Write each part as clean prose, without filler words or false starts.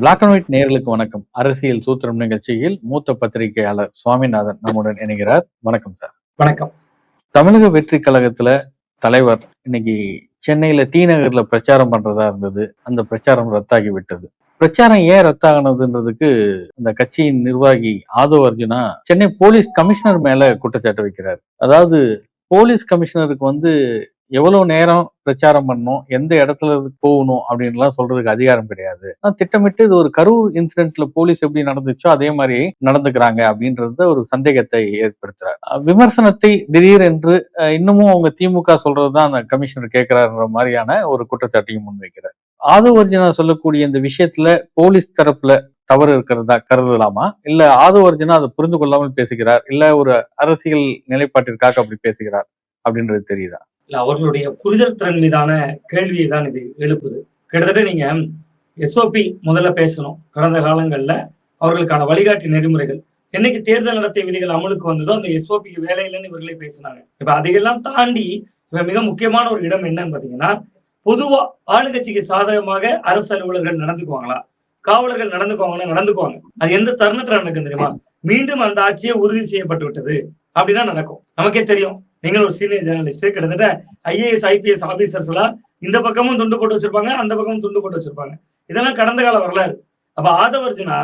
Black and white நேயர்களுக்கு வணக்கம். அரசியல் சூத்திரம் நிகழ்ச்சியில் மூத்த பத்திரிகையாளர் சுவாமிநாதன் நம்முடன் இணைகிறார். வணக்கம் சார். வணக்கம். தமிழக வெற்றி கழகத்துல தலைவர் இன்னைக்கு சென்னையில டி நகர்ல பிரச்சாரம் பண்றதா இருந்தது. அந்த பிரச்சாரம் ரத்தாகி விட்டது. பிரச்சாரம் ஏன் ரத்தானதுன்றதுக்கு அந்த கட்சியின் நிர்வாகி ஆதவ அர்ஜுனா சென்னை போலீஸ் கமிஷனர் மேல குற்றச்சாட்டு வைக்கிறார். அதாவது போலீஸ் கமிஷனருக்கு எவ்வளவு நேரம் பிரச்சாரம் பண்ணணும், எந்த இடத்துல போகணும் அப்படின்லாம் சொல்றதுக்கு அதிகாரம் கிடையாது. திட்டமிட்டு இது ஒரு கரூர் இன்சிடென்ட்ல போலீஸ் எப்படி நடந்துச்சோ அதே மாதிரி நடந்துக்கிறாங்க அப்படின்றத ஒரு சந்தேகத்தை ஏற்படுத்துறாரு. விமர்சனத்தை திடீரென்று இன்னமும் அவங்க திமுக சொல்றதுதான் அந்த கமிஷனர் கேட்கிறாருன்ற மாதிரியான ஒரு குற்றச்சாட்டையும் முன்வைக்கிறார். ஆதவ அர்ஜுனா சொல்லக்கூடிய இந்த விஷயத்துல போலீஸ் தரப்புல தவறு இருக்கிறதா கருதலாமா, இல்ல ஆதவ அர்ஜுனா அதை புரிந்து கொள்ளாமல் பேசுகிறார், இல்ல ஒரு அரசியல் நிலைப்பாட்டிற்காக அப்படி பேசுகிறார் அப்படின்றது தெரியுதா? இல்ல, அவர்களுடைய புரிதல் திறன் மீதான கேள்வியை தான் இது எழுப்புது. கிட்டத்தட்ட நீங்க எஸ்ஓபி முதல்ல பேசணும். கடந்த காலங்கள்ல அவர்களுக்கான வழிகாட்டி நெறிமுறைகள் என்னைக்கு தேர்தல் நடத்திய விதிகள் அமலுக்கு வந்ததோ அந்த எஸ்ஓபிக்கு வேலை இல்லைன்னு இவர்களே பேசினாங்க. இப்ப அதையெல்லாம் தாண்டி இப்ப மிக முக்கியமான ஒரு இடம் என்னன்னு பாத்தீங்கன்னா, பொதுவா ஆளுங்கட்சிக்கு சாதகமாக அரசு அலுவலர்கள் நடந்துக்குவாங்களா, காவலர்கள் நடந்துக்குவாங்க. அது எந்த தருணத்துல நடக்கும் தெரியுமா? மீண்டும் அந்த ஆட்சியை உறுதி செய்யப்பட்டு விட்டது அப்படின்னா நடக்கும். நமக்கே தெரியும். நீங்கள் ஒரு சீனியர் ஜேர்னலிஸ்ட், கிட்டத்தட்ட ஐஏஎஸ் ஐபிஎஸ் ஆபீசர்ஸ் எல்லாம் இந்த பக்கமும் துண்டு போட்டு வச்சிருப்பாங்க, அந்த பக்கமும் துண்டு போட்டு வச்சிருப்பாங்க. இதெல்லாம் கடந்த கால வரலாறு. அப்ப ஆதவ அர்ஜுனா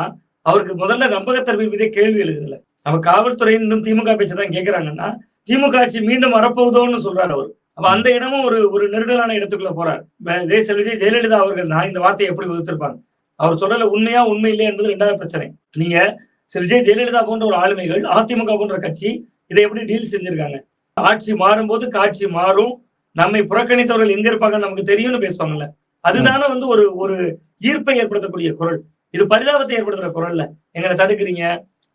அவருக்கு முதல்ல நம்பகத்தன்மை மீதே கேள்வி எழுதுல. நம்ம காவல்துறை இன்னும் திமுக பேச்சுதான் கேட்கிறாங்கன்னா திமுக ஆட்சி மீண்டும் வரப்போகுதோன்னு சொல்றாரு அவரு. அப்ப அந்த இடமும் ஒரு நெருடலான இடத்துக்குள்ள போறாரு. விஜய் ஜெயலலிதா அவர்கள் நான் இந்த வார்த்தையை எப்படி வகுத்திருப்பாங்க? அவர் சொல்றதுல உண்மையா உண்மை இல்லையா என்பது இரண்டாவது பிரச்சனை. நீங்க விஜய் ஜெயலலிதா போன்ற ஒரு ஆளுமைகள், அதிமுக போன்ற கட்சி இதை எப்படி டீல் செஞ்சிருக்காங்க? ஆட்சி மாறும் போது காட்சி மாறும், நம்மை புறக்கணித்தவர்கள் எங்க இருப்பாங்க நமக்கு தெரியும்னு பேசுவாங்கல்ல. அதுதானே ஒரு ஈர்ப்பை ஏற்படுத்தக்கூடிய குரல். இது பரிதாபத்தை ஏற்படுத்துற குரல்ல. எங்களை தடுக்கிறீங்க,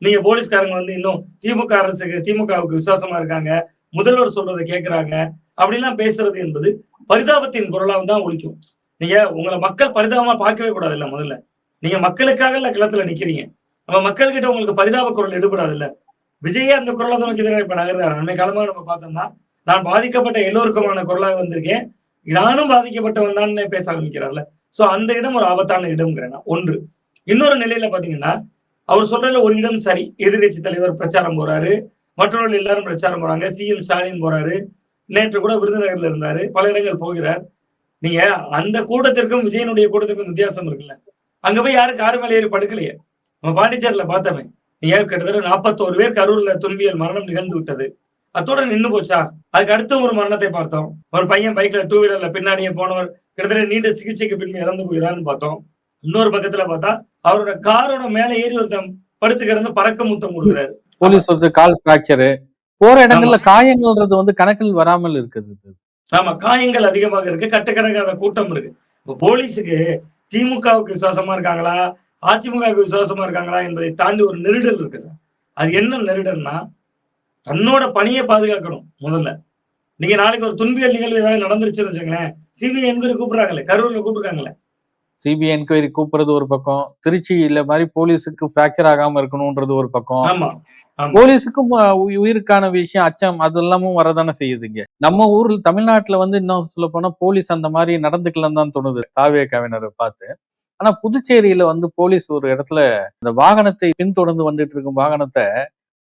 நீங்க போலீஸ்காரங்க இன்னும் திமுக அரசுக்கு திமுகவுக்கு விசுவாசமா இருக்காங்க, முதல்வர் சொல்றதை கேட்கிறாங்க அப்படிலாம் பேசுறது என்பது பரிதாபத்தின் குரலாக தான் ஒலிக்கும். நீங்க உங்களை மக்கள் பரிதாபமா பார்க்கவே கூடாது இல்ல. முதல்ல நீங்க மக்களுக்காக இல்ல களத்துல நிக்கிறீங்க. நம்ம மக்கள் கிட்ட உங்களுக்கு பரிதாப குரல் எடுபடாது இல்ல. விஜயே அந்த குரலை தான் நோக்கி இப்ப நகர்றாரு. அண்மை காலமாக நம்ம பார்த்தோம்னா, நான் பாதிக்கப்பட்ட எல்லோருக்குமான குரலாக வந்திருக்கேன், நானும் பாதிக்கப்பட்டவன் தான் பேச ஆரம்பிக்கிறார்ல. சோ அந்த இடம் ஒரு ஆபத்தான இடம்ங்கிறேன். ஒன்று. இன்னொரு நிலையில பாத்தீங்கன்னா, அவர் சொல்றதுல ஒரு இடம் சரி. எதிர்கட்சி தலைவர் பிரச்சாரம் போறாரு, மற்றவர்கள் எல்லாரும் பிரச்சாரம் போறாங்க, சிஎம் ஸ்டாலின் போறாரு, நேற்று கூட விருதுநகர்ல இருந்தாரு, பல இடங்கள் போகிறார். நீங்க அந்த கூட்டத்திற்கும் விஜயனுடைய கூட்டத்திற்கும் வித்தியாசம் இருக்குல்ல. அங்க போய் யாரும் கார் மேல ஏறி படுக்கலையே. நம்ம பாண்டிச்சேரியில பார்த்தோமே, கிட்டத்தட்ட 41 பேர் கரூர்ல துன்பியல் மரணம் நிகழ்ந்து விட்டது. அத்தோட நின்று போச்சா? அதுக்கு அடுத்த ஒரு மரணத்தை பார்த்தோம். ஒரு பையன் பைக்ல 2 வீலர்ல பின்னாடியே போனவர் கிட்டத்தட்ட நீண்ட சிகிச்சைக்கு பின் இறந்து போகிறான்னு பார்த்தோம். இன்னொரு பக்கத்துல பார்த்தா அவரோட காரோட மேல ஏறி ஒருத்தன் படுத்து கிடந்து பறக்க முத்தம் கொடுக்குறாரு. போலீஸ் கால் பிராக்சரு போற இடங்கள்ல காயங்கள்ன்றது கணக்கில் வராமல் இருக்குது. ஆமா, காயங்கள் அதிகமாக இருக்கு, கட்டுக்கணக்கான கூட்டம் இருக்கு. இப்ப போலீஸுக்கு திமுகவுக்கு விசுவாசமா இருக்காங்களா, அதிமுகவுக்கு விசுவாசமா இருக்காங்களா என்பதை தாண்டி ஒரு நெருடல் இருக்கு சார். அது என்ன நெருடல்னா, தன்னோட பணியை பாதுகாக்கணும். முதல்ல நீங்க நாளைக்கு ஒரு துன்பியல் நிகழ்வு ஏதாவது நடந்துருச்சுன்னு வச்சுங்களேன், சிபிஐ என்கொயரி கூப்பிடுறாங்களே, கரூர்ல கூப்பிடுறாங்களே. சிபிஐ என்கொயரி கூப்பிடுறது ஒரு பக்கம், திருச்சியில மாதிரி போலீஸுக்கு பிராக்சர் ஆகாம இருக்கணும்ன்றது ஒரு பக்கம். ஆமா, போலீஸுக்கும் உயிருக்கான விஷயம் அச்சம் அதெல்லாமும் வரதானே செய்யுதுங்க. நம்ம ஊர்ல தமிழ்நாட்டுல இன்னும் சொல்ல போனா போலீஸ் அந்த மாதிரி நடந்துக்கலாம் தான் தோணுது தாவேகாவினரை பார்த்து. ஆனா புதுச்சேரியில போலீஸ் ஒரு இடத்துல அந்த வாகனத்தை பின்தொடர்ந்து வந்துட்டு இருக்கும் வாகனத்தை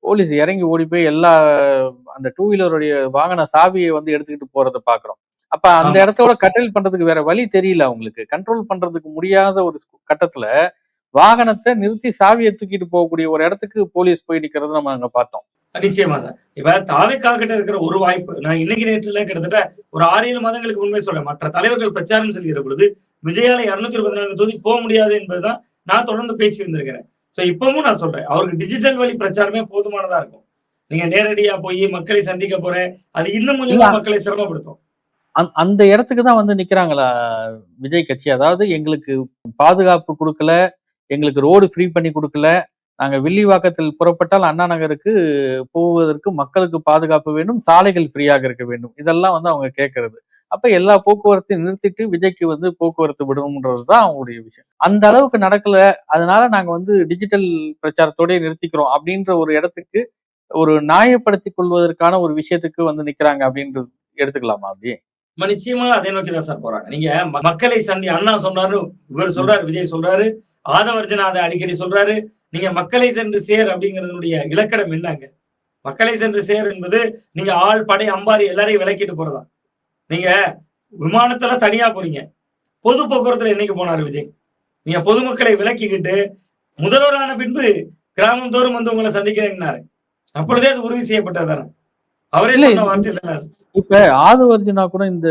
போலீஸ் இறங்கி ஓடி போய் எல்லா அந்த 2 வீலருடைய வாகன சாவியை எடுத்துக்கிட்டு போறதை பாக்குறோம். அப்ப அந்த இடத்தோட கண்ட்ரோல் பண்றதுக்கு வேற வழி தெரியல அவங்களுக்கு. கண்ட்ரோல் பண்றதுக்கு முடியாத ஒரு கட்டத்துல வாகனத்தை நிறுத்தி சாவியை தூக்கிட்டு போகக்கூடிய ஒரு இடத்துக்கு போலீஸ் போய் நிக்கிறது நம்ம அங்க பார்த்தோம். நிச்சயமா சார். இப்ப தாவேகா கிட்ட இருக்கிற ஒரு வாய்ப்பு, நான் இன்னைக்கு நேற்றுல கிட்டத்தட்ட ஒரு 6-7 மாதங்களுக்கு முன்பே சொல்றேன், மற்ற தலைவர்கள் பிரச்சாரம் செல்கிற பொழுது விஜயால 224 தொகுதி போக முடியாது என்பதுதான் நான் தொடர்ந்து பேசி இருந்திருக்கிறேன். சோ இப்பவும் நான் சொல்றேன், அவருக்கு டிஜிட்டல் வழி பிரச்சாரமே போதுமானதா இருக்கும். நீங்க நேரடியா போய் மக்களை சந்திக்க போறேன், அது இன்னும் கொஞ்சம் மக்களை சிரமப்படுத்தும். அந்த இடத்துக்கு தான் நிக்கிறாங்களா விஜய் கட்சி? அதாவது எங்களுக்கு பாதுகாப்பு கொடுக்கல, எங்களுக்கு ரோடு ஃப்ரீ பண்ணி கொடுக்கல, நாங்க வில்லிவாக்கத்தில் புறப்பட்டால் அண்ணா நகருக்கு போவதற்கு மக்களுக்கு பாதுகாப்பு வேண்டும், சாலைகள் ஃப்ரீயாக இருக்க வேண்டும், இதெல்லாம் அவங்க கேட்கறது. அப்ப எல்லா போக்குவரத்தையும் நிறுத்திட்டு விஜய்க்கு போக்குவரத்து விடணும்ன்றதுதான் அவங்களுடைய விஷயம். அந்த அளவுக்கு நடக்கல, அதனால நாங்க டிஜிட்டல் பிரச்சாரத்தோடய நிறுத்திக்கிறோம் அப்படின்ற ஒரு இடத்துக்கு ஒரு நியாயப்படுத்திக் கொள்வதற்கான ஒரு விஷயத்துக்கு நிக்கிறாங்க அப்படின்றது எடுத்துக்கலாமா? அப்படி நிச்சயமா அதை நோக்கி தான் சார் போறாங்க. நீங்க மக்களை சந்தி அண்ணா சொன்னாரு, இவர் சொல்றாரு, விஜய் சொல்றாரு, ஆதவர்ஜுனா அதை அடிக்கடி சொல்றாரு. நீங்க மக்களை சென்று சேர் அப்படிங்கிறதுனுடைய இலக்கணம் என்னங்க? மக்களை சென்று சேர் என்பது நீங்க ஆள், படை, அம்பாரி எல்லாரையும் விலக்கிட்டு போறதா? நீங்க விமானத்துல தனியா போறீங்க. பொது போக்குவரத்துல என்னைக்கு போனாரு விஜய்? நீங்க பொதுமக்களை விலக்கிக்கிட்டு முதல்வரான பின்பு கிராமம் தோறும் வந்து உங்களை சந்திக்கிறேன்னாரு. அப்பொழுதே அது உறுதி செய்யப்பட்டது தானே. அவரே இல்ல சொன்ன வார்த்தை தானே அது. இப்ப ஆதவர்ஜுனா கூட இந்த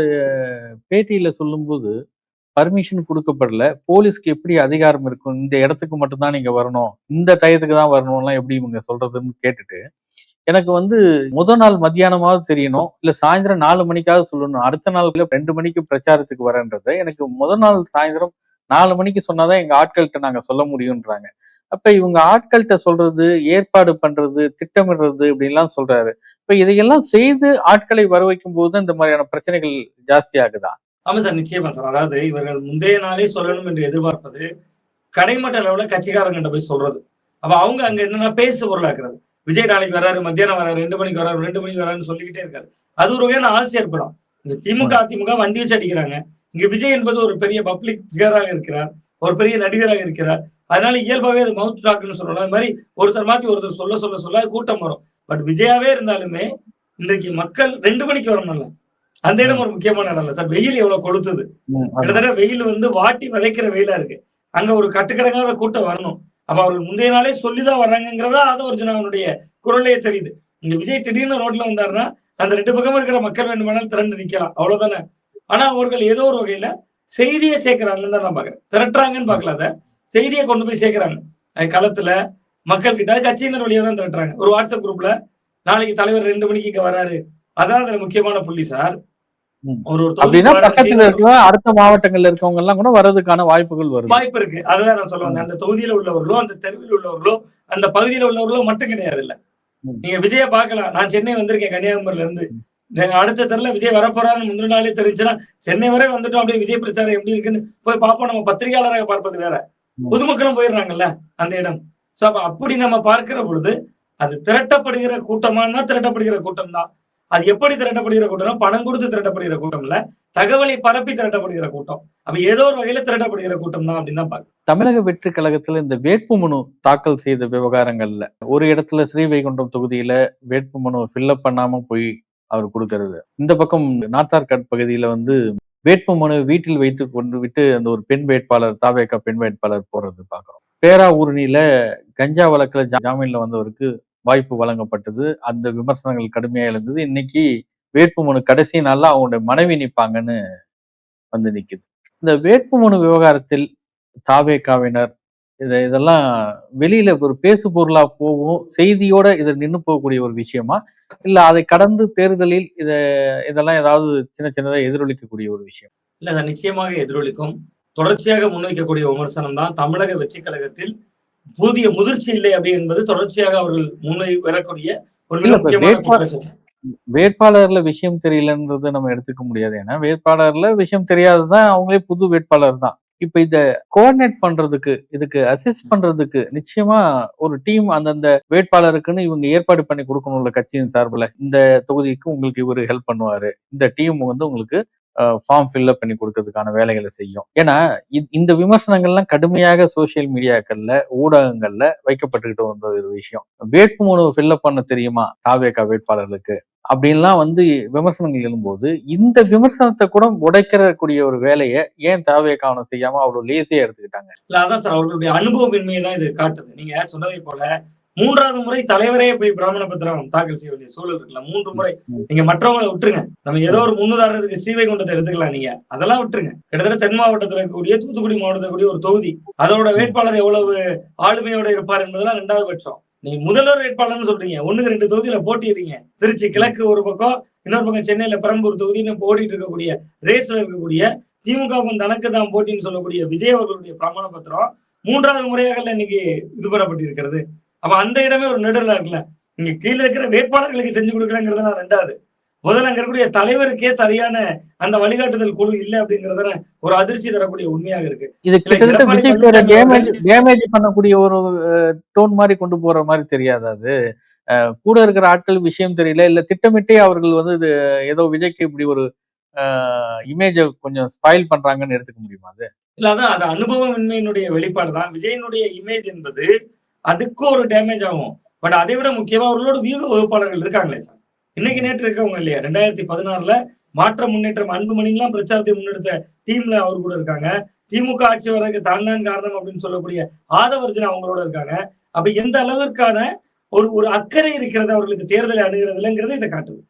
பேட்டியில சொல்லும்போது பர்மிஷன் குடுக்கப்படல. போலீஸ்க்கு எப்படி அதிகாரம் இருக்கும்? இந்த இடத்துக்கு மட்டும் தான் நீங்க வரணும். இந்த டயத்துக்கு தான் வரணும்லாம் எப்படி இவங்க சொல்றதுன்னு கேட்டுட்டு, எனக்கு வந்து நாள் மத்தியானமாவது தெரியணும். இல்ல சாயந்தரம் 4 மணிக்காவது சொல்லணும். அடுத்த நாள் 2 மணிக்கு பிரச்சாரத்துக்கு வரேன்றத எனக்கு நாள் சாயந்தரம் 4 மணிக்கு சொன்னா தான் எங்க ஆட்கள்ட்ட நாங்க சொல்ல முடியும்ன்றாங்க. அப்ப இவங்க ஆட்கள்ட்ட சொல்றது, ஏற்பாடு பண்றது, திட்டமிடுறது இப்படின்லாம் சொல்றாரு. இப்ப இதையெல்லாம் செய்து ஆட்களை வர வைக்கும்போது தான் இந்த மாதிரியான பிரச்சனைகள் ஜாஸ்தி ஆகுதா? ஆமா சார், நிச்சயமா சார். அதாவது இவர்கள் முந்தைய நாளே சொல்லணும் என்று எதிர்பார்ப்பது, கடைமட்ட லெவல்ல கட்சிக்காரங்ககிட்ட போய் சொல்றது. அப்ப அவங்க அங்க என்னன்னா பேசு பொருளாக்குறது. விஜய் நாளைக்கு வராரு, மத்தியானம் வராரு, 2 மணிக்கு வராரு, 2 மணிக்கு வராருன்னு சொல்லிக்கிட்டே இருக்காரு. அது ஒரு வகையான ஆள் சேர்ப்பு தான். இந்த திமுக, ம். அதிமுக வண்டி வச்சு அடிக்கிறாங்க. இங்க விஜய் என்பது ஒரு பெரிய பப்ளிக் ஃபிகராக இருக்கிறார். ஒரு பெரிய நடிகராக இருக்கிறார். அதனால இயல்பாவே அது மவுத் டாக்ன்னு சொல்லலாம். அது மாரி ஒருத்தர் மாத்தி ஒருத்தர் சொல்ல கூட்டம் வரும். பட் விஜயாவே இருந்தாலுமே, இன்றைக்கு மக்கள் 2 மணிக்கு வரணும்ல. அந்த இடம் ம். ஒரு முக்கியமான இடம் இல்ல சார். வெயில் எவ்வளவு கொளுத்துது. ம். ஆமா. கிட்டத்தட்ட வெயில் வந்து வாட்டி வதைக்கிற வெயிலா இருக்கு. அங்க ஒரு கட்டுக்கடங்காத கூட்டம் வரணும். அப்ப அவர்கள் முந்தைய நாளே சொல்லிதான் வர்றாங்கங்கிறதா ஆதவர்ஜுனாவினுடைய குரலே தெரியுது. இங்க விஜய் திடீர்னு ரோட்ல வந்தாருன்னா, அந்த 2 பக்கமும் இருக்கிற மக்கள் வேண்டுமானாலும் திரண்டு நிக்கலாம். அவ்வளவுதானே. ஆனா அவர்கள் ஏதோ ஒரு வகையில செய்திய சேர்க்கிறாங்கன்னு தான் நான் பார்க்கிறேன். திரட்டுறாங்கன்னு பார்க்கல அத. செய்திய கொண்டு போய் சேர்க்கிறாங்க. களத்துல மக்கள் கிட்ட கட்சியினர் வழியா தான் திரட்டுறாங்க. ஒரு வாட்ஸ்அப் குரூப்ல நாளைக்கு தலைவர் 2 மணிக்கு இங்க வராரு. அதான் அதுல முக்கியமான புள்ளி சார். ம். ஒரு அப்படின்னா தொகுதிக்கு வராரு. பக்கத்துல இருக்க அடுத்த மாவட்டங்கள்ல இருக்கவங்க எல்லாம் கூட வர்றதுக்கான வாய்ப்புகள் வருது. வாய்ப்பு இருக்கு. அதுதான் நான் சொல்ல ம். வந்தேன். அந்த தொகுதியில உள்ளவர்களோ, அந்த தெருவில் உள்ளவர்களோ, அந்த பகுதியில உள்ளவர்களோ மட்டும் கிடையாதுல்ல. ம். நீங்க விஜய பார்க்கலாம். நான் சென்னை வந்திருக்கேன் கன்னியாகுமரியில இருந்து. ம். அடுத்த தெருல விஜய் வரப்போறாருன்னு முந்தின நாளே தெரிஞ்சுச்சுன்னா, சென்னை வரை வந்துட்டோம். அப்படியே விஜய் பிரச்சாரம் எப்படி இருக்குன்னு போய் பார்ப்போம். நம்ம பத்திரிகையாளராக பார்ப்பது வேற. ம். பொதுமக்களும் போயிடுறாங்கல்ல அந்த இடம். சோ அப்ப அப்படி நம்ம பார்க்கிற பொழுது, அது திரட்டப்படுகிற கூட்டமானா திரட்டப்படுகிற கூட்டம் தான். அது எப்படி திரட்டப்படுகிற கூட்டம்னா, பணம் கொடுத்து திரட்டப்படுகிற கூட்டம் இல்ல. தகவலை பரப்பி திரட்டப்படுகிற கூட்டம். அப்ப ஏதோ ஒரு வகையில திரட்டப்படுகிற கூட்டம் தான் அப்படின்னு தான் பார்க்கிறேன். தமிழக வெற்றி கழகத்துல இந்த வேட்புமனு தாக்கல் செய்த விவகாரங்கள்ல ஒரு இடத்துல ஸ்ரீவைகுண்டம் தொகுதியில வேட்புமனு ஃபில்அப் பண்ணாம போய் அவர் கொடுக்கறது. இந்த பக்கம் நாத்தார்காட் பகுதியில வந்து வேட்புமனு வீட்டில் வைத்து கொண்டு விட்டு அந்த ஒரு பெண் வேட்பாளர் தாவேகா பெண் வேட்பாளர் போறது பாக்குறோம். பேராவூரணியில கஞ்சா வழக்குல ஜாமீன்ல வந்தவருக்கு வாய்ப்பு வழங்கப்பட்டது. அந்த விமர்சனங்கள் கடுமையா எழுந்தது. இன்னைக்கு வேட்புமனு கடைசி நாள்ல அவங்களுடைய மனைவி நிப்பாங்கன்னு வந்து நிக்குது. இந்த வேட்புமனு விவகாரத்தில் தாவேகாவினர் இதெல்லாம் வெளியில ஒரு பேசு பொருளா போகும், செய்தியோட இது நின்னு போகக்கூடிய ஒரு விஷயமா? இல்ல அதை கடந்து தேர்தலில் இதெல்லாம் ஏதாவது சின்ன சின்னதா எதிரொலிக்கக்கூடிய ஒரு விஷயம்? இல்ல சார், நிச்சயமாக எதிரொலிக்கும். தொடர்ச்சியாக முன்வைக்கக்கூடிய விமர்சனம் தான் தமிழக வெற்றிக் கழகத்தில் புதிய முதிர்ச்சி இல்லை அப்படி என்பது தொடர்ச்சியாக அவர்கள் முன்வை வரக்கூடிய ஒரு மிக இல்ல இப்ப முக்கியமான குற்றச்சாட்டு. வேட்பாளர்ல விஷயம் தெரியலன்றத நம்ம எடுத்துக்க முடியாது. ஏன்னா வேட்பாளர்ல விஷயம் தெரியாததான் அவங்களே புது வேட்பாளர் தான். இப்ப இத கோஆர்டினேட் பண்றதுக்கு, இதுக்கு அசிஸ்ட் பண்றதுக்கு நிச்சயமா ஒரு டீம் அந்தந்த வேட்பாளருக்குன்னு இவங்க ஏற்பாடு பண்ணி கொடுக்கணும்ல கட்சியின் சார்புல. இந்த தொகுதிக்கு உங்களுக்கு இவரு ஹெல்ப் பண்ணுவாரு. இந்த டீம் வந்து உங்களுக்கு ஃபார்ம் ஃபில்அப் பண்ணி கொடுக்கறதுக்கான வேலைகளை செய்யும். ஏன்னா இந்த விமர்சனங்கள்லாம் கடுமையாக சோசியல் மீடியாக்கள்ல, ஊடகங்கள்ல வைக்கப்பட்டுக்கிட்டு வந்த ஒரு விஷயம். வேட்புமனு ஃபில்அப் பண்ண தெரியுமா தாவேகா வேட்பாளர்களுக்கு? அப்படின்லாம் வந்து விமர்சனங்கள் எழும்போது, இந்த விமர்சனத்தை கூட உடைக்கிறக்கூடிய ஒரு வேலையை ஏன் தாவேகாவனம் செய்யாம அவ்வளவு லேசியா எடுத்துக்கிட்டாங்க? இல்ல அதான் சார், அவர்களுடைய அனுபவமின்மையை தான் இது காட்டுது. நீங்க சொன்னதை போல 3வது முறை தலைவரே போய் பிராமண பத்திரம் தாக்கல் செய்ய வேண்டிய சூழல் இருக்குல்ல. 3 முறை. நீங்க மற்றவங்களை விட்டுருங்க. நம்ம ஏதோ ஒரு முன்னுதாரணத்துக்கு ஸ்ரீவைகுண்டத்தை எடுத்துக்கலாம் நீங்க. அதெல்லாம் விட்டுருங்க. கிட்டத்தட்ட தென் மாவட்டத்துல இருக்கக்கூடிய தூத்துக்குடி மாவட்டத்துல இருக்கக்கூடிய ஒரு தொகுதி. அதோட வேட்பாளர் எவ்வளவு ஆளுமையோட இருப்பார் என்பதெல்லாம் 2வது பட்சம். நீங்க முதல்வர் வேட்பாளர்னு சொல்றீங்க. 1க்கு 2 தொகுதியில போட்டியிடுறீங்க. திருச்சி கிழக்கு ஒரு பக்கம், இன்னொரு பக்கம் சென்னையில பெரம்பூர் தொகுதின்னு ஓடிட்டு இருக்கக்கூடிய ரேஸ்ல இருக்கக்கூடிய திமுகவுக்கும் தனக்கு தான் போட்டின்னு சொல்லக்கூடிய விஜய் அவர்களுடைய பிரமாண பத்திரம் 3வது முறையாக இன்னைக்கு இது பண்ணப்பட்டிருக்கிறது. அப்ப அந்த இடமே ஒரு நெடுலா இருக்குல்ல. இங்க கீழ இருக்கிற வேட்பாளர்களுக்கு செஞ்சு கொடுக்கலங்கிறது 2வது. முதல்ல அங்க இருக்கக்கூடிய தலைவருக்கே சரியான அந்த வழிகாட்டுதல் குழு இல்ல அப்படிங்கறத ஒரு அதிர்ச்சி தரக்கூடிய உண்மையாக இருக்கு. இது இல்ல கிட்டத்தட்ட எடப்பாடி விஜய் பேரை பழனிசாமி அவர்கள் டேமேஜ் பண்ணக்கூடிய ஒரு டோன் மாதிரி கொண்டு போற மாதிரி தெரியாதா அது? கூட இருக்கிற ஆட்கள் விஷயம் தெரியல, இல்ல திட்டமிட்டே அவர்கள் வந்து இது ஏதோ விஜய்க்கு இப்படி ஒரு இமேஜ கொஞ்சம் ஸ்பாயில் பண்றாங்கன்னு எடுத்துக்க முடியுமா அது? இல்ல அதான் அது அனுபவமின்மையினுடைய வெளிப்பாடு தான். விஜயினுடைய இமேஜ் என்பது அதுக்கு ஒரு டேமேஜ் ஆகும். பட் அதை விட முக்கியமா அவர்களோட வியூக வகுப்பாளர்கள் இருக்காங்களே சார். இன்னைக்கு ம். நேற்று இருக்கவங்க இல்லையா? 2016ல மாற்றம், முன்னேற்றம் அன்புமணிலாம் பிரச்சாரத்தை முன்னெடுத்த டீம்ல அவர் கூட இருக்காங்க. திமுக ஆட்சி வர்றதுக்கு தான் தான் காரணம் அப்படின்னு சொல்லக்கூடிய ஆதவர்ஜுனா அவங்களோட இருக்காங்க. அப்ப எந்த அளவிற்கான ஒரு ஒரு அக்கறை இருக்கிறது அவர்களுக்கு தேர்தலை அணுகுறதுலங்கிறது இத காட்டுது.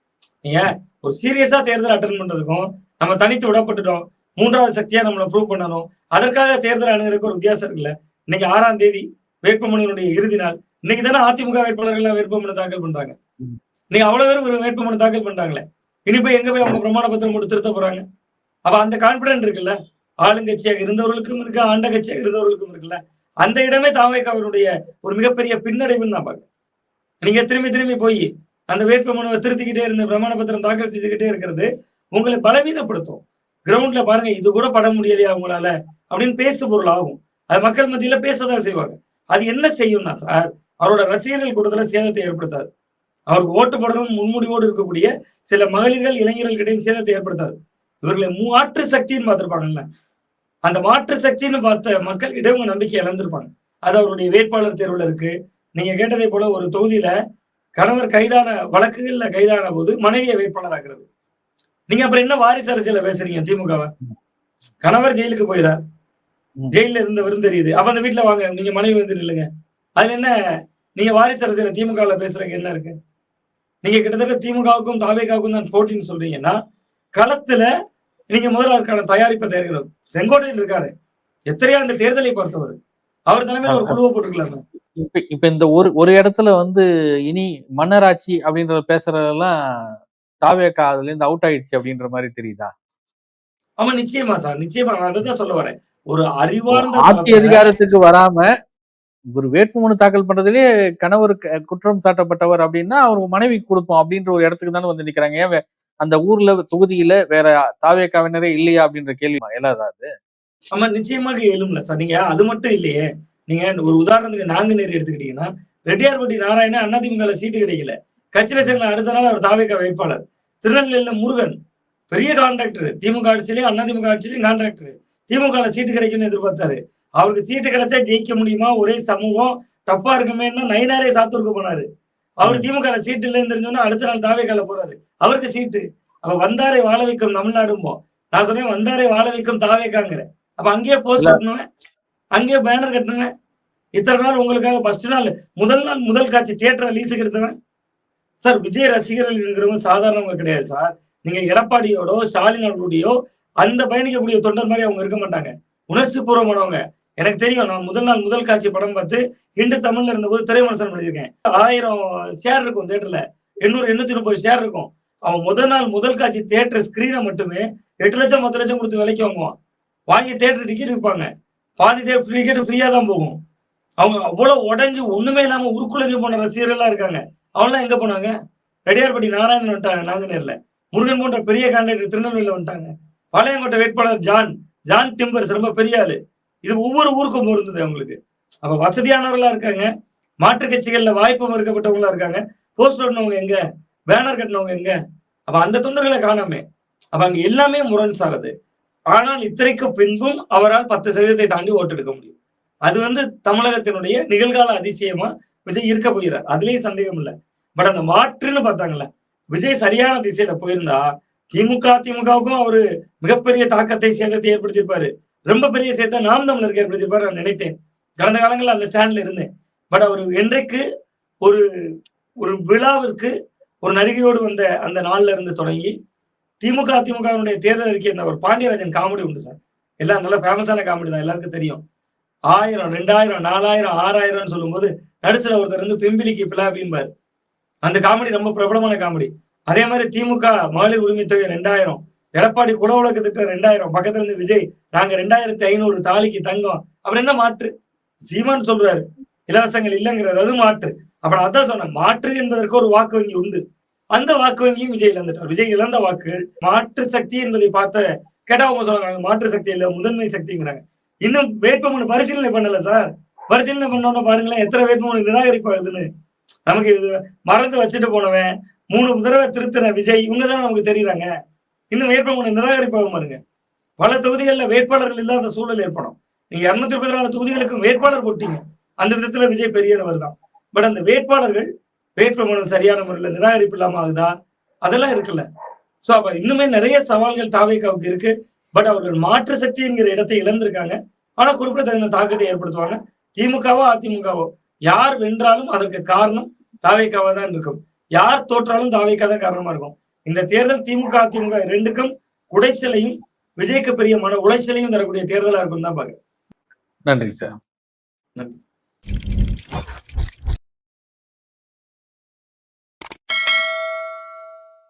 நீங்க ஒரு சீரியஸா தேர்தல் அட்டெண்ட் பண்றதுக்கும், நம்ம தனித்து விடப்பட்டுட்டோம். 3வது சக்தியா நம்மள ப்ரூவ் பண்ணணும். அதற்காக தேர்தல் அணுகுறதுக்கு ஒரு வித்தியாசம் இருக்குல்ல. இன்னைக்கு 6ஆம் தேதி வேட்புமனுவினுடைய இறுதி நாள். இன்னைக்கு தானே அதிமுக வேட்பாளர்கள்லாம் வேட்புமனு தாக்கல் பண்றாங்க. ம். இன்னைக்கு அவ்வளவு பேர் ஒரு வேட்புமனு தாக்கல் பண்றாங்களே. இனி போய் எங்க போய் அவங்க பிரமாண பத்திரம் போட்டு திருத்த போறாங்க? அப்ப அந்த கான்பிடன்ட் இருக்குல்ல. ஆளுங்கட்சியாக இருந்தவர்களுக்கும் இருக்கு, ஆண்ட கட்சியாக இருந்தவர்களுக்கும் இருக்குல்ல. அந்த இடமே தாவேகாவினுடைய ஒரு மிகப்பெரிய பின்னடைவுன்னு நான் பார்க்கிறேன். நீங்க திரும்பி திரும்பி போய் அந்த வேட்புமனுவை திருத்திக்கிட்டே இருந்து பிரமாண பத்திரம் தாக்கல் செய்துகிட்டே இருக்கிறது உங்களை பலவீனப்படுத்தும். கிரவுண்ட்ல பாருங்க இது கூட பட முடியலையா உங்களால அப்படின்னு பேசு பொருள் ஆகும். அது மக்கள் மத்தியில பேசதான் செய்வாங்க. அது என்ன செய்யும்னா சார், அவரோட ரசிகர்கள் கூட்டத்துல சேதத்தை ஏற்படுத்தாது. அவருக்கு ஓட்டு போடணும் முன்முடிவோடு இருக்கக்கூடிய சில மகளிர்கள் இளைஞர்கள் கிட்டையும் சேதத்தை ஏற்படுத்தாது. இவர்களை மாற்று சக்தின்னு பார்த்திருப்பாங்கல்ல, அந்த மாற்று சக்தின்னு பார்த்த மக்கள் கிட்ட உங்க நம்பிக்கை இழந்திருப்பாங்க. அது அவருடைய வேட்பாளர் தேர்வுல இருக்கு. நீங்க கேட்டதை போல ஒரு தொகுதியில கணவர் கைதான வழக்குகள்ல கைதான போது மனைவியை வேட்பாளராக்குறது. நீங்க அப்புறம் என்ன வாரிசு அரசியல பேசுறீங்க திமுகவ? கணவர் ஜெயிலுக்கு போயிறார். ம். ஜெயில்ல இருந்தவரும் தெரியுது. அப்ப அந்த வீட்ல வாங்க. நீங்க மனைவி வந்து நில்லுங்க. அதுல என்ன நீங்க வாரிசு அரசியல திமுகவுல பேசுறதுக்கு என்ன இருக்கு? நீங்க கிட்டத்தட்ட திமுகவுக்கும் தாவேகாவுக்கும் தான் போட்டின்னு சொல்றீங்கன்னா, களத்துல நீங்க முதல்ல அதுக்கான தயாரிப்பை தயாரிக்கணும். செங்கோட்டையன் இருக்காரு. எத்தனை ஆண்டு தேர்தலை பார்த்தவர். அவர் தலைமையில ஒரு குழுவ போட்டுருக்கலாமே. இப்ப இப்ப இந்த ஒரு ஒரு இடத்துல இனி மன்னராட்சி அப்படின்றத பேசுறதெல்லாம் தாவேகா அதுலேருந்து அவுட் ஆயிடுச்சு அப்படின்ற மாரி தெரியுதா? ஆமா நிச்சயமா சார். நிச்சயமா நான் அதத்தான் சொல்ல வரேன். ஒரு இப்போ அறிவார்ந்த ஆட்சி தளத்துல அதிகாரத்துக்கு வராம ஒரு வேட்புமனு தாக்கல் பண்றதிலேயே கணவர் குற்றம் சாட்டப்பட்டவர் அப்படின்னா, அவர் மனைவிக்கு குடுப்போம் அப்படின்ற ஒரு இடத்துக்கு தானே வந்து நிக்கிறாங்க. ஏன் அந்த ஊர்ல தொகுதியில வேற தாவேகாவினரே இல்லையா அப்படின்ற கேள்வி எழாதா அது? ஆமா நிச்சயமாக எழும்ல சார். நீங்க அது மட்டும் இல்லையே. நீங்க ஒரு உதாரணத்துக்கு நாங்குநேரி எடுத்துக்கிட்டீங்கன்னா, ரெட்டியார்பட்டி நாராயணன் அதிமுகல சீட்டு கிடைக்கல. கட்சியில சேர்ந்த அடுத்த நாள் அவர் தாவேகா வேட்பாளர். திருநெல்வேலியில முருகன் பெரிய கான்ட்ராக்டர். திமுக ஆட்சியிலயும் அதிமுக ஆட்சியிலயும் கான்ட்ராக்டர். திமுகல சீட்டு கிடைக்கும்னு எதிர்பார்த்தாரு. அவருக்கு சீட்டு கிடைச்சா ஜெயிக்க முடியுமா? ஒரே சமூகம் தப்பா இருக்குமேன்னா நயினாரே சாத்தூருக்கு போனாரு. அவரு ம். திமுகல சீட்டு இல்லன்னு தெரிஞ்சோனே அடுத்த நாள் தாவேகால போறாரு. அவருக்கு சீட்டு. அப்ப வந்தாரை வாழ வைக்கும் தமிழ்நாடும்போம். நான் சொன்னேன் வந்தாரை வாழ வைக்கும் தாவேகாங்கிறேன். அப்ப அங்கேயே போஸ்ட் இல்ல ஒட்டுனவன், அங்கேயே பேனர் கட்டுனவன், இத்தனை நாள் உங்களுக்காக ஃபர்ஸ்ட் நாள் முதல் நாள் முதல் காட்சி தியேட்டர லீஸுக்கு எடுத்தவன். சார் விஜய் ரசிகர்கள் இருக்கிறவங்க சாதாரணவங்க கிடையாது சார். நீங்க எடப்பாடியோடோ, ஸ்டாலின் அவர்களுடையோ அந்த பயணிக்கக்கூடிய தொண்டர் மாரி அவங்க இருக்க மாட்டாங்க. உணர்ச்சி பூர்வமானவங்க. எனக்கு தெரியும். நான் முதல் நாள் முதல் காட்சி படம் பார்த்து ஹிண்டு தமிழ்ல இருந்தபோது திரைவிமர்சனம் எழுதியிருக்கேன். 1000 ஷேர் இருக்கும் தியேட்டர்ல. 800, 830 ஷேர் இருக்கும். அவன் முதல் நாள் முதல் காட்சி தியேட்டர் ஸ்கிரீன மட்டுமே 8,00,000 10,00,000 குடுத்து விலைக்கு வாங்குவான். வாங்கி தியேட்டர் டிக்கெட் விப்பாங்க. பாதி டிக்கெட் ஃப்ரீயா தான் போகும். அவங்க அவ்வளவு உடைஞ்சு ஒண்ணுமே இல்லாம உருக்குலைஞ்சு போன ரசிகர்கள்லாம் இருக்காங்க. அவன்லாம் எங்க போனாங்க? ரெட்டியார்பட்டி நாராயணன் வந்துட்டாங்க நாங்குநேர்ல. முருகன் போன்ற பெரிய கான்ட்ராக்டர் திருநெல்வேலியில வந்துட்டாங்க. பாளையங்கோட்டை வேட்பாளர் ஜான் டிம்பர்ஸ் ரொம்ப பெரிய ஆளு. இது ஒவ்வொரு ஊருக்கும் பொருந்துது அவங்களுக்கு. அப்ப வசதியானவர்களா இருக்காங்க. மாற்றுக் கட்சிகள்ல வாய்ப்பு மறுக்கப்பட்டவங்களா இருக்காங்க. போஸ்டர் ஒட்டினவங்க எங்க? பேனர் கட்டினவங்க எங்க? அப்ப அந்த தொண்டர்களை காணோமே. அப்ப அங்க எல்லாமே முரண் சாருது. ஆனால் இத்தனைக்கு பின்பும் அவரால் 10% தாண்டி ஓட்டு எடுக்க முடியும். அது தமிழகத்தினுடைய நிகழ்கால அதிசயமா விஜய் இருக்க போகிறார். அதுலயும் சந்தேகம் இல்ல. பட் அந்த மாற்றுன்னு பார்த்தாங்கல்ல. விஜய் சரியான திசையில போயிருந்தா, திமுகவுக்கும் அவரு மிகப்பெரிய தாக்கத்தை, சேதத்தை ஏற்படுத்தியிருப்பாரு. ரொம்ப பெரிய சேதத்தை நாம் தமிழருக்கு ஏற்படுத்தியிருப்பாரு நான் நினைத்தேன். கடந்த காலங்கள்ல அந்த ஸ்டாண்ட்ல இருந்தேன். பட் அவரு என்றைக்கு ஒரு ஒரு விழாவிற்கு ஒரு நடிகையோடு வந்த அந்த நாள்ல இருந்து தொடங்கி அதிமுகவினுடைய தேர்தல் அறிக்கை ஒரு பாண்டியராஜன் காமெடி உண்டு சார். எல்லாம் நல்ல ஃபேமஸான காமெடி தான். எல்லாருக்கும் தெரியும். 1000, 2000, 4000, 6000ன்னு சொல்லும்போது நடுசுல ஒருத்தர் பிம்பிலிக்கு பிலாபிம்பாரு. அந்த காமெடி ரொம்ப பிரபலமான காமெடி. அதே மாதிரி திமுக மகளிர் உரிமை தொகை 2000, எடப்பாடி குடவுளக்கு திட்டம் 2000, பக்கத்துல இருந்து விஜய் நாங்க 2500 தாலிக்கு தங்கம். அப்புறம் என்ன மாற்று? சீமான் சொல்றாரு இலவசங்கள் இல்லைங்கிறாரு. அது மாற்று. அப்ப நான் அதான் சொன்னேன். மாற்று என்பதற்கு ஒரு வாக்கு வங்கி உண்டு. அந்த வாக்கு வங்கியும் விஜய் இழந்துட்டார். விஜய் இழந்த வாக்குகள் மாற்று சக்தி என்பதை பார்த்த கேட்டா அவங்க சொல்றாங்க மாற்று சக்தி இல்ல முதன்மை சக்திங்கிறாங்க. இன்னும் வேட்புமனு பரிசீலனை பண்ணல சார். பரிசீலனை பண்ணோன்னு பாருங்களேன் எத்தனை வேட்புமனு நிராகரிப்பாகுதுன்னு. நமக்கு இது மறந்து வச்சுட்டு போனவன் 3 தடவை திருத்தின விஜய் இவங்க தானே நமக்கு தெரியுறாங்க. இன்னும் வேட்புமனு நிராகரிப்பாக பாருங்க. பல தொகுதிகளில் வேட்பாளர்கள் இல்லாத சூழல் ஏற்படும். நீங்க 234 தொகுதிகளுக்கும் வேட்பாளர் போட்டீங்க. அந்த விதத்துல விஜய் பெரிய நபர் தான். பட் அந்த வேட்பாளர்கள் வேட்புமனு சரியான முறையில் நிராகரிப்பு இல்லாம ஆகுதா? அதெல்லாம் இருக்குல்ல. சோ அப்ப இன்னுமே நிறைய சவால்கள் தாவேகாவுக்கு இருக்கு. பட் அவர்கள் மாற்று சக்தி என்கிற இடத்தை இழந்திருக்காங்க. ஆனா குறிப்பிடத்தகுந்த தாக்கத்தை ஏற்படுத்துவாங்க. திமுகவோ அதிமுகவோ யார் வென்றாலும் அதற்கு காரணம் தாவேகாவா தான் இருக்கும். யார் தோற்றாலும் தாவேகா தான் காரணமா இருக்கும். இந்த தேர்தல் திமுக அதிமுக ரெண்டுக்கும் குடைச்சலையும் விஜய்க்கு பெரிய மன உளைச்சலையும் தரக்கூடிய தேர்தலா இருக்கும் தான் பாக்குறேன். நன்றி சார். நன்றி.